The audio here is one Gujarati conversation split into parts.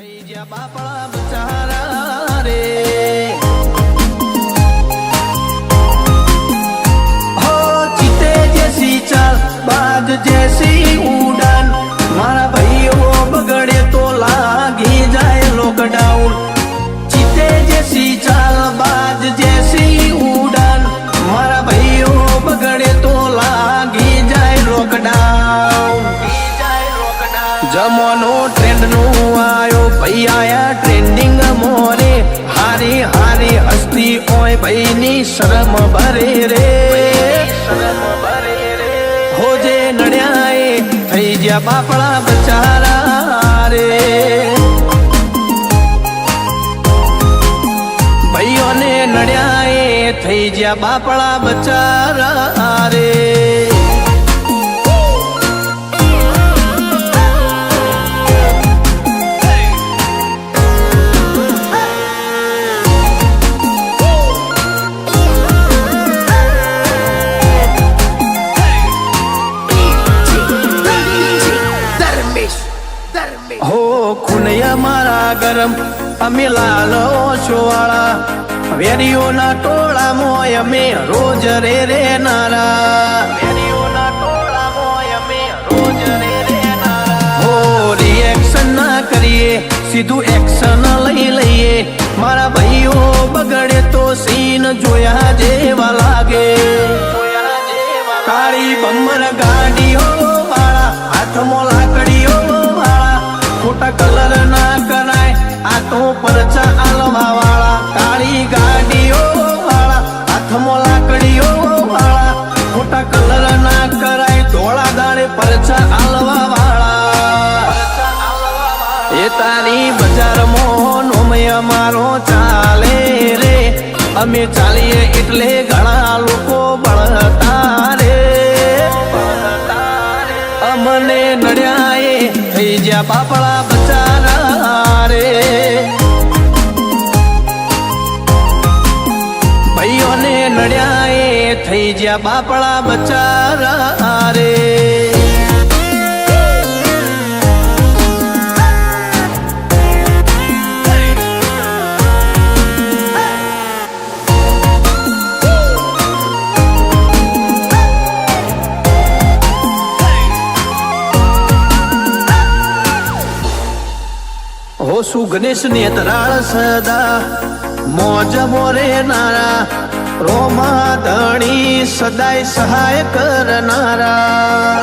બાપડા બચારા રે હો ચીતે જેસી ચાલ બાજ જેસી ઉડાન મારા ભાઈઓ બગડે તો લાગી જાય લોકડાઉન ચીતે જેસી ચાલ બાજ જેસી ઉડાન મારા ભાઈઓ બગડે તો લાગી જાય લોકડાઉન જમાનો ટ્રેન્ડ નું આયો ભાઈ આયા ટ્રેન્ડિંગ મોરે હારી હારી હસ્તી ઓય ભાઈ ની શરમ ભરે રે હોજે નડ્યાએ થઈ ગયા બાપડા બચારા રે ભાઈઓને નડ્યાએ થઈ ગયા બાપડા બચારા રે हो खुनया मारा गरम अमे लाल ओछवाळा वेरियोना टोळा मोय अमे रोज रे रे नारा वेरियोना टोळा मोय अमे रोज रे रे नारा हो रिएक्शन ना करिए सीधું એક્શન લઈ લઈએ મારા ભાઈઓ બગડે તો સીન જોયા જેવા લાગે કાળી બમ્બર ગાડીઓ વાળા હાથમાં લાકડીઓ ખોટા કલર ના કરાય આ તો પરચા આલવા વાળા કાળી ગાડીઓ વાળા હાથમાં લાકડીઓ વાળા ખોટા કલર ના કરાય ધોળા દાડે પરચા આલવા વાળા એ તારી બજારમાં નોમય મારો ચાલે રે અમે ચાલીએ એટલે ઘણા લોકો બળતા રે અમને નડ્યાએ થઈ ગયા બાપડા બચારા રે ભાઈઓને નડ્યાએ થઈ ગયા બાપડા બચારા રે હોસુ ગણેશ નેતરાળ સદા મોજ મોરે નારા રોમા ધણી સદાય સહાય કરનારા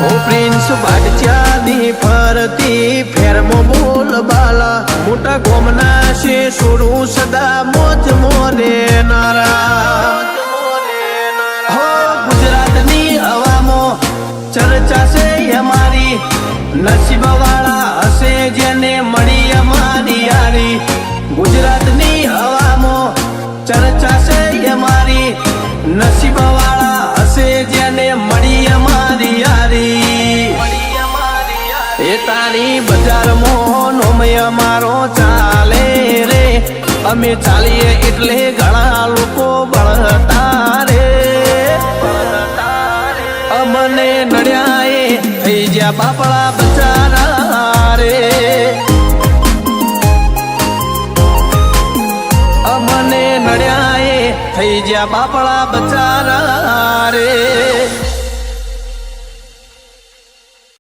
ઓ પ્રિન્સ બાગચાની ફરતી ફેરમો બોલ બાલા મોટા ગોમના છે સોડું સદા મોજ મોરે નારા હો ગુજરાતની હવામાં ચર્ચા છે અમારી નસીબ વાળા હશે જેને મળી અમારી યારી ગુજરાતની હવામાં ચર્ચા છે અમારી નસીબ વાળા હશે જેને મળી અમારી યારી એ તારી બજારમાં નોમય મારો ચાલે રે અમે ચાલીએ એટલે ઘણા લોકો બળતા રે અમને નડ્યાએ થઈ ગયા બાપડા બચારા રે અમને નડ્યાએ થઈ ગયા બાપડા બચારા રે